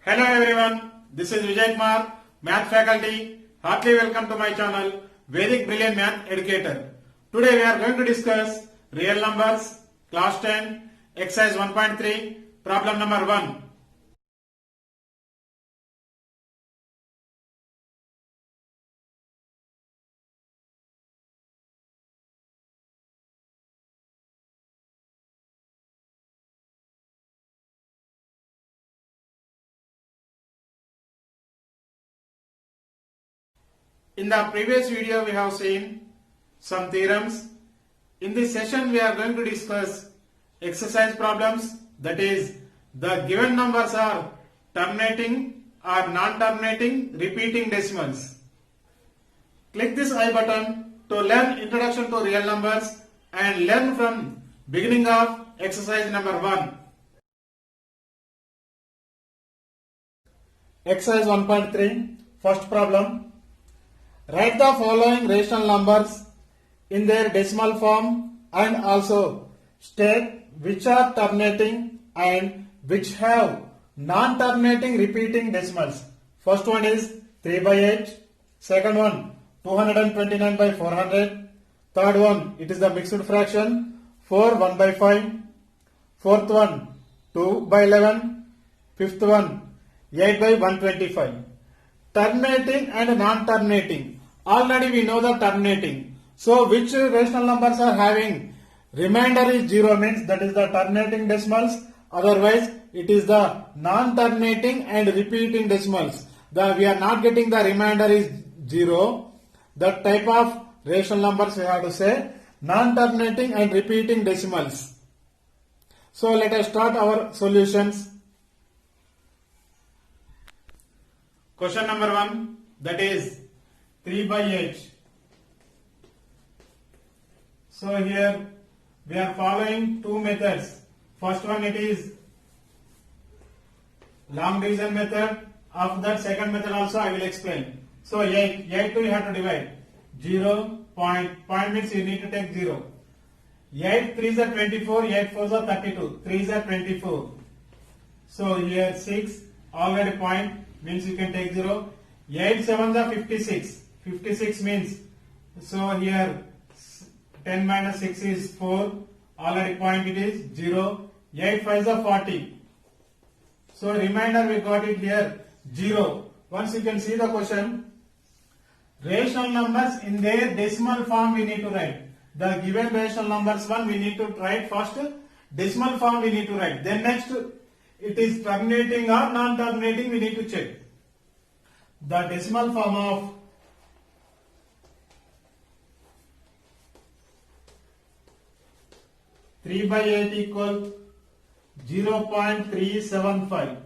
Hello everyone, this is Vijay Kumar, Math faculty. Heartily welcome to my channel, Vedic Brilliant Math Educator. Today we are going to discuss real numbers, class 10, exercise 1.3, problem number 1. In the previous video we have seen some theorems. In this session we are going to discuss exercise problems, that is the given numbers are terminating or non-terminating repeating decimals. Click this I button to learn introduction to real numbers and learn from beginning of exercise number 1. Exercise 1.3, first problem. Write the following rational numbers in their decimal form and also state which are terminating and which have non-terminating repeating decimals. First one is 3 by 8, second one 229 by 400, third one it is the mixed fraction 4 1 by 5, fourth one 2 by 11, fifth one 8 by 125. Terminating and non-terminating. Already we know the terminating. So which rational numbers are having remainder is 0 means that is the terminating decimals. Otherwise it is the non-terminating and repeating decimals. We are not getting the remainder is 0. That type of rational numbers we have to say non-terminating and repeating decimals. So let us start our solutions. Question number 1, that is 3 by 8. So here we are following two methods. First one it is long division method. Of that second method also I will explain. So 8 to you have to divide. 0 point means you need to take 0. 8 3s are 24, 8 4s are 32, 3s are 24. So here 6 already point means you can take 0. 8 7s are 56. 56 means, so here 10 minus 6 is 4. Already point it is 0. 8 5s are 40. So remainder we got it here 0. Once you can see the question, rational numbers in their decimal form we need to write. The given rational numbers one we need to write first, decimal form we need to write. Then next it is terminating or non-terminating we need to check. The decimal form of 3 by 8 equal 0.375.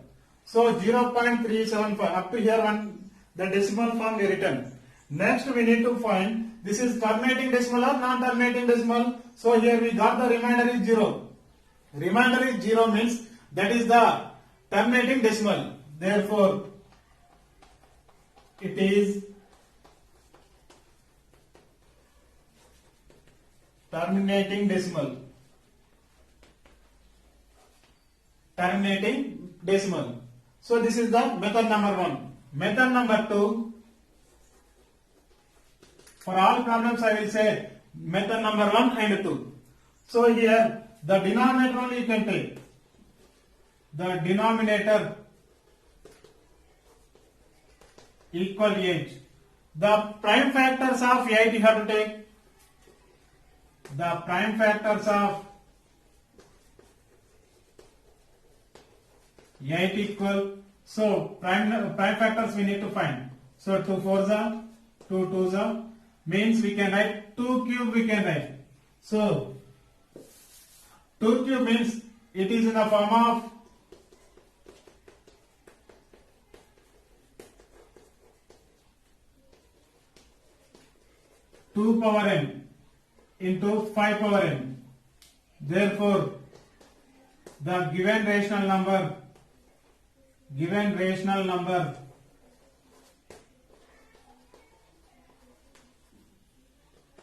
So 0.375 up to here the decimal form we written. Next we need to find this is terminating decimal or non-terminating decimal. So here we got the remainder is 0. Remainder is 0 means that is the terminating decimal. Therefore it is terminating decimal. Terminating decimal. So this is the method number 1. Method number 2. For all problems I will say method number 1 and 2. So here the denominator only you can take. The denominator equal 8. The prime factors of 8 you have to take. The prime factors of 8 equal. So prime factors we need to find. So 2 4s are 2 2s are means we can write 2 cube we can write. So 2 cube means it is in the form of 2 power n into 5 power n. Therefore the given rational number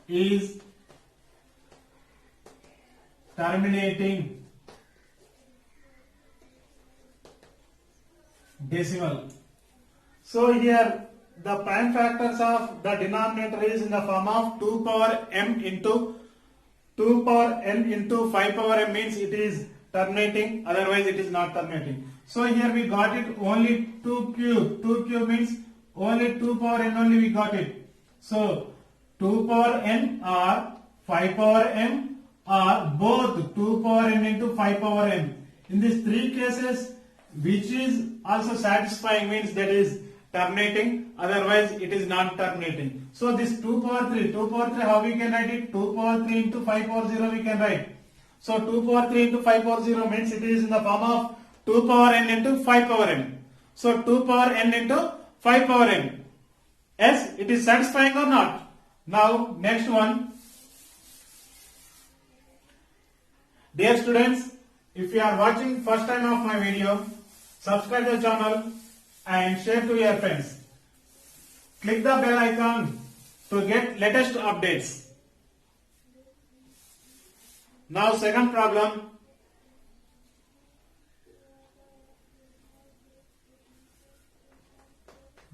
is terminating decimal. So here the prime factors of the denominator is in the form of 2 power m into 2 power n into 5 power m, means it is terminating, otherwise it is not terminating. So here we got it only 2 cube. 2 cube means only 2 power n only we got it. So 2 power n or 5 power m or both 2 power n into 5 power m. In these three cases, which is also satisfying, means that is terminating, otherwise it is not terminating. So this 2 power 3, how we can write it? 2 power 3 into 5 power 0 we can write. So 2 power 3 into 5 power 0 means it is in the form of 2 power n into 5 power n. So 2 power n into 5 power n. Yes, it is satisfying or not? Now next one. Dear students, if you are watching first time of my video, subscribe the channel and share to your friends. Click the bell icon to get latest updates. Now second problem.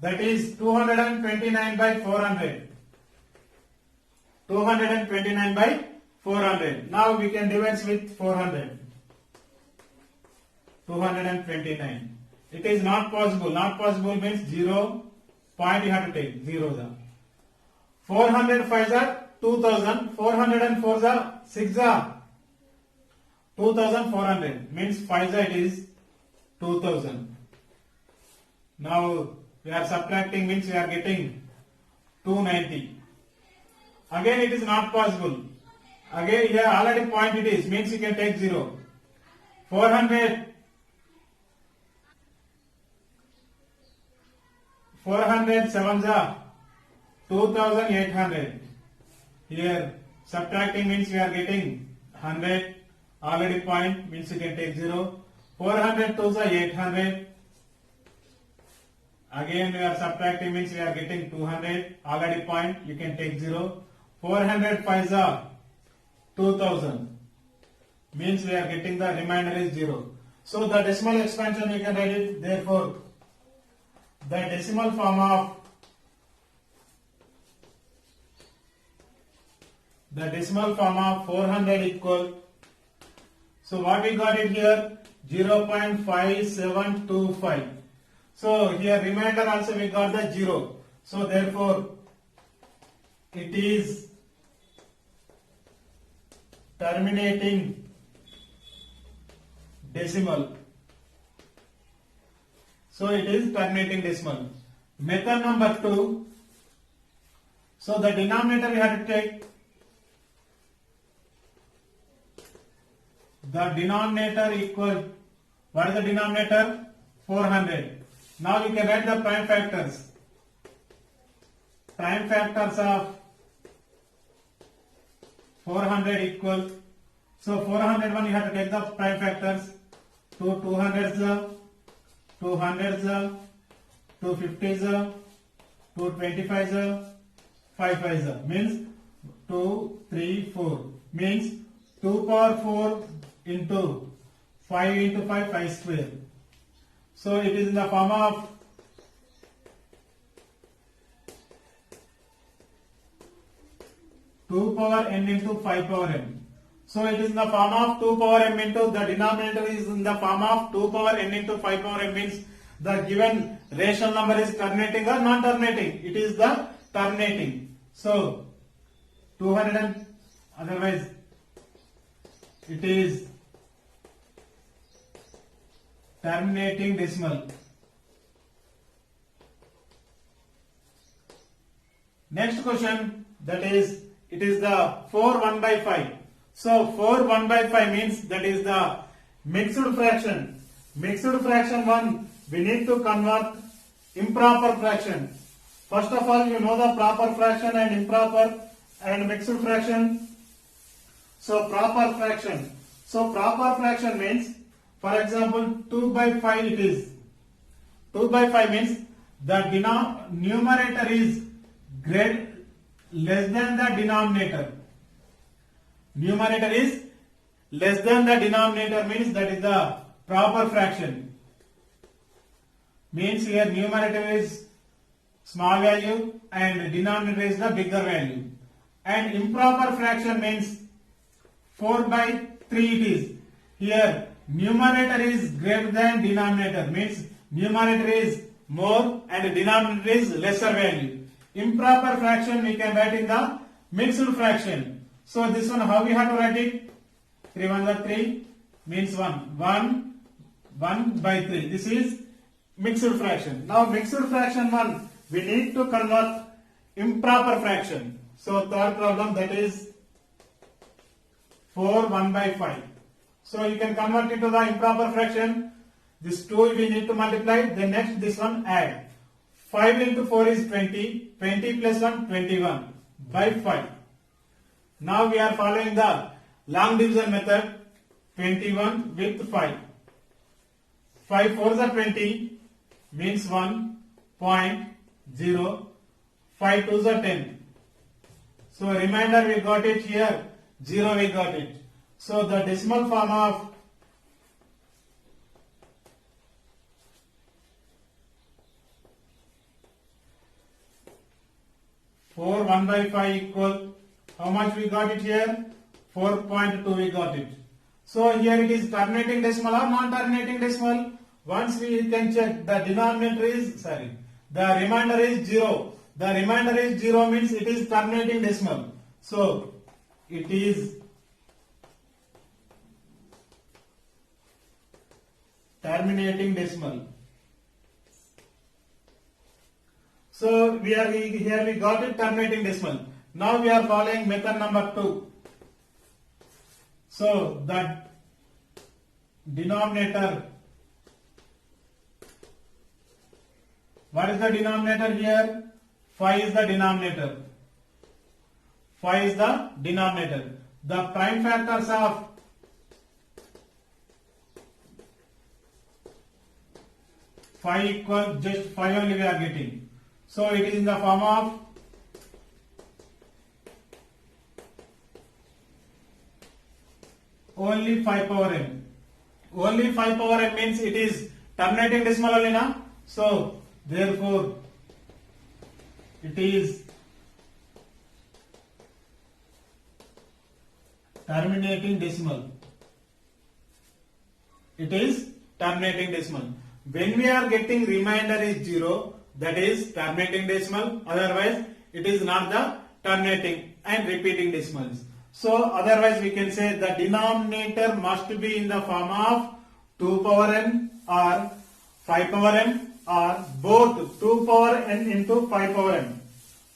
That is 229 by 400. 229 by 400. Now we can divide with 400. 229. It is not possible. Not possible means 0 point you have to take. 0. 400 5 are 2000. 404 are 6 are 2400. Means 5 it is 2000. Now we are subtracting, means we are getting 290. Again it is not possible. Again here already point it is, means you can take 0. 400 7 are 2800. Here subtracting means we are getting 100. Already point means you can take 0. 400 2 are 800. Again we are subtracting means we are getting 200. Already point, you can take 0. 400 5 are 2000. Means we are getting the remainder is 0. So the decimal expansion we can write it. Therefore, the decimal form of 400 equal. So what we got it here? 0.5725. So here remainder also we got the 0. So therefore it is terminating decimal. So it is terminating decimal. Method number 2. So the denominator we have to take. The denominator equal, what is the denominator? 400. Now we can write the prime factors. Prime factors of 400 equal. So 401 you have to take the prime factors. 2 200s, 200s, 250s, 225s, 5 5s. Means 2, 3, 4. Means 2 power 4 into 5 into 5, 5 square. So it is in the form of 2 power n into 5 power m. So it is in the form of 2 power m into, the denominator is in the form of 2 power n into 5 power m, means the given rational number is terminating or non terminating. It is the terminating. So 200 and otherwise it is terminating decimal. Next question, that is, it is the 4 1 by 5. So 4 1 by 5 means that is the mixed fraction. Mixed fraction 1, we need to convert improper fraction. First of all, you know the proper fraction and improper and mixed fraction. So proper fraction. So proper fraction means, for example, 2 by 5 it is. 2 by 5 means the numerator is less than the denominator. Numerator is less than the denominator, means that is the proper fraction. means here numerator is small value and denominator is the bigger value. And improper fraction means 4 by 3 it is. Here numerator is greater than denominator, means numerator is more and denominator is lesser value. Improper fraction we can write in the mixed fraction. So this one how we have to write it? 3 1 are 3 means 1 by 3. This is mixed fraction. Now mixed fraction 1 we need to convert improper fraction. So third problem, that is 4 1 by 5. So you can convert it to the improper fraction. This 2 we need to multiply. Then next this one add. 5 into 4 is 20. 20 plus 1 21 by 5. Now we are following the long division method. 21 with 5. 5 4s are 20 means 1.0. 5 2s are 10. So remainder we got it here. 0 we got it. So the decimal form of 4 1 by 5 equal, how much we got it here? 4.2 we got it. So here it is terminating decimal or non-terminating decimal. Once we can check, the denominator is, the remainder is 0. The remainder is 0 means it is terminating decimal. So it is terminating decimal. So here we got it, terminating decimal. Now we are following method number 2. So the denominator, what is the denominator here? 5 is the denominator. 5 is the denominator. The prime factors of 5 equal just 5 only we are getting. So it is in the form of only 5 power n. Only 5 power n means it is terminating decimal only na. So therefore it is terminating decimal. It is terminating decimal. When we are getting remainder is 0, that is terminating decimal. Otherwise it is not the terminating and repeating decimals. So otherwise we can say the denominator must be in the form of 2 power n or 5 power n or both 2 power n into 5 power n.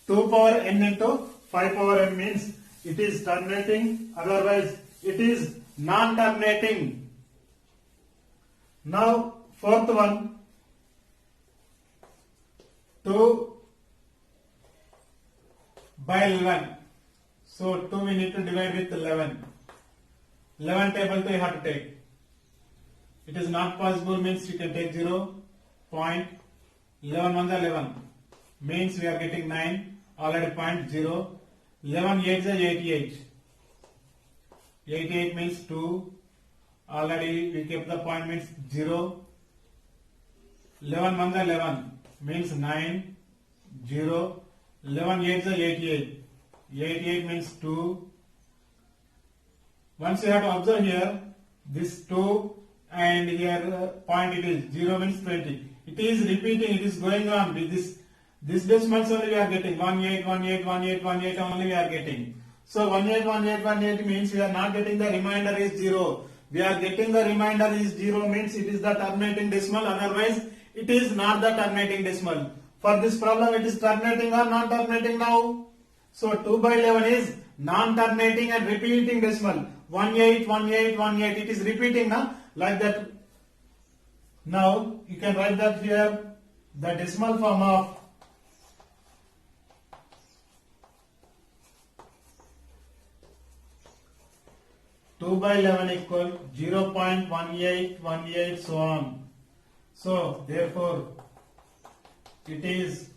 2 power n into 5 power n means it is terminating, otherwise it is non-terminating. Now fourth one, 2 by 11. So 2 we need to divide with 11. 11 table 2 you have to take. It is not possible means you can take 0. 11 1 11 means we are getting 9. Already 0. 11 8 is 88. 88 means 2. Already we kept the point means 0. 11 1 11 means 9. 0. 11 8 is 88. 88 means 2. Once you have to observe here, this 2 and here point it is 0 means 20. It is repeating, it is going on with this decimals only we are getting 18, 18, 18, 18 only we are getting. So 18, 18, 18 means we are not getting the remainder is 0. We are getting the remainder is 0 means it is the terminating decimal, otherwise it is not the terminating decimal. For this problem it is terminating or non-terminating now. So 2 by 11 is non-terminating and repeating decimal. 18, 18, 18, it is repeating now, like that. Now you can write that here, the decimal form of 2 by 11 equal 0.1818 so on. So therefore it is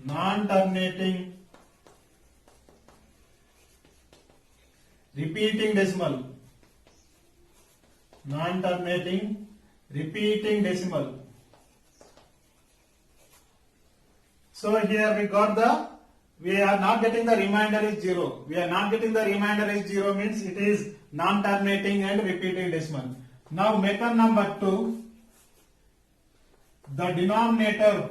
non-terminating repeating decimal. Non-terminating repeating decimal. So here we are not getting the remainder is 0. We are not getting the remainder is 0 means it is non-terminating and repeating decimal. Now method number 2, the denominator.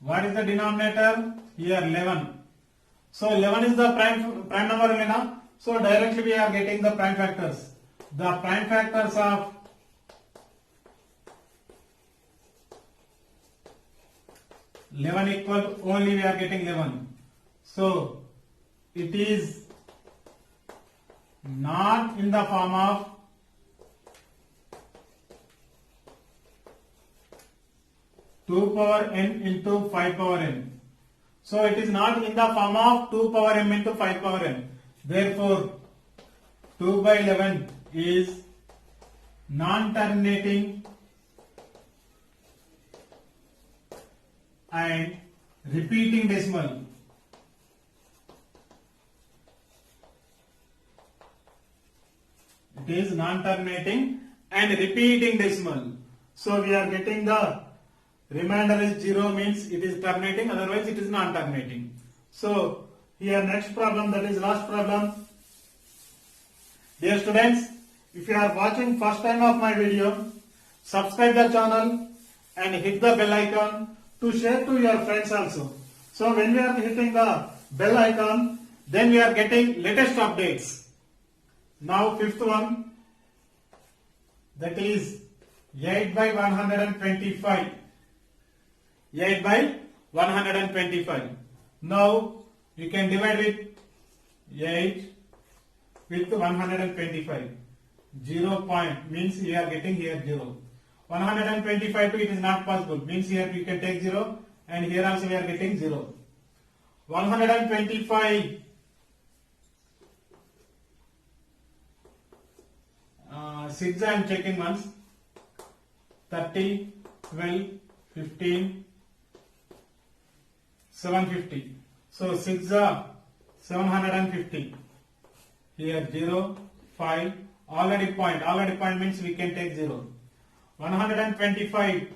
What is the denominator? Here 11. So 11 is the prime number only now. So directly we are getting the prime factors. The prime factors of 11 equal, only we are getting 11. So it is not in the form of 2 power n into 5 power n. So it is not in the form of 2 power m into 5 power n. Therefore 2 by 11 is non-terminating and repeating decimal. It is non-terminating and repeating decimal. So we are getting the remainder is 0 means it is terminating, otherwise it is non-terminating. So here next problem, that is last problem. Dear students, if you are watching first time of my video, subscribe the channel and hit the bell icon to share to your friends also. So when we are hitting the bell icon, then we are getting latest updates. Now fifth one, that is 8 by 125. 8 by 125. Now you can divide with 8 with 125. 0 point means you are getting here 0. 125 to it is not possible, means here you can take 0 and here also we are getting 0. 125 6 I am checking once. 30, 12, 15, 750. So 6 are 750. Here 0, 5, already point means we can take 0. 125,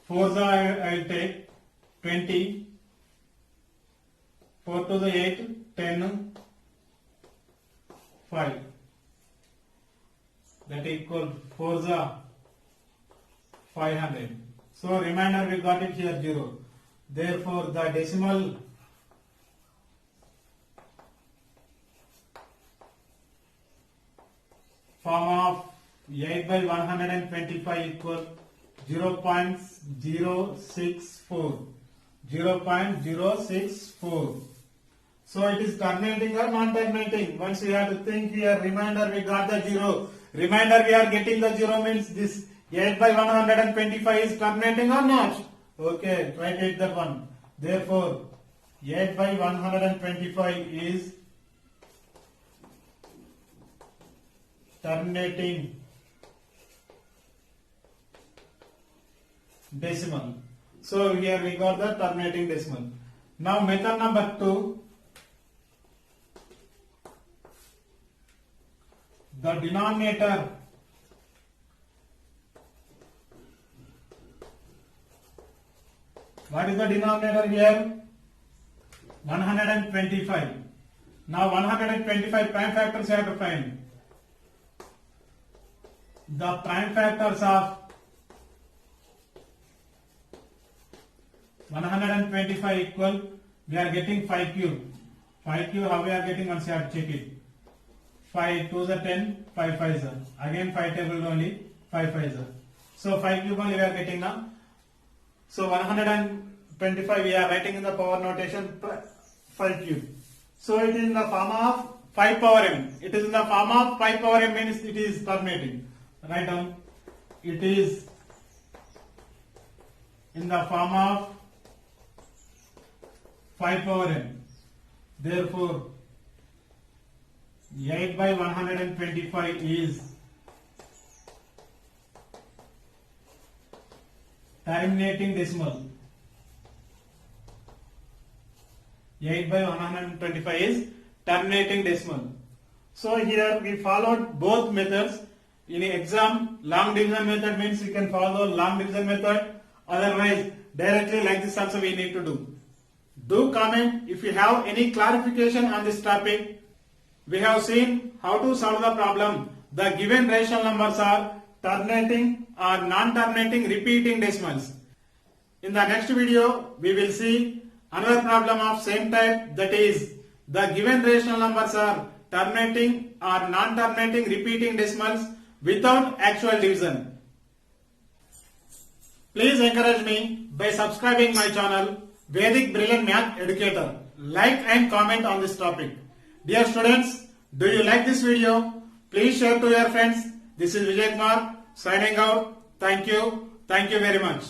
4 I will take 20, 4 to the 8, 10, 5. That equal 4 500. So remainder we got it here 0. Therefore the decimal form of 8 by 125 equal 0.064. 0.064. So it is terminating or non-terminating. Once we have to think here, remainder we got the 0. Remainder we are getting the 0 means this 8 by 125 is terminating or not? Okay, try to take that one. Therefore 8 by 125 is terminating decimal. So here we got the terminating decimal. Now method number 2. The denominator what is the denominator here? 125. Now 125 prime factors you have to find. The prime factors of 125 equal, we are getting 5 cube. 5 cube how we are getting, once you have to check it. 5 2s are 10, 5 5s are. Again 5 table only, 5 5s are. So 5 cube only we are getting now. So 125 we are writing in the power notation 5 cube. So it is in the form of 5 power m. It is in the form of 5 power m means it is terminating. Write down. It is in the form of 5 power n. Therefore 8 by 125 is terminating decimal. 8 by 125 is terminating decimal. So here we followed both methods. In exam, long division method means you can follow long division method. Otherwise, directly like this also we need to do. Do comment if you have any clarification on this topic. We have seen how to solve the problem. The given rational numbers are terminating or non-terminating repeating decimals. In the next video, we will see another problem of same type, that is the given rational numbers are terminating or non-terminating repeating decimals without actual division. Please encourage me by subscribing my channel Vedic Brilliant Math Educator. Like and comment on this topic. Dear students, do you like this video? Please share to your friends. This is Vijay Kumar signing out. Thank you. Thank you very much.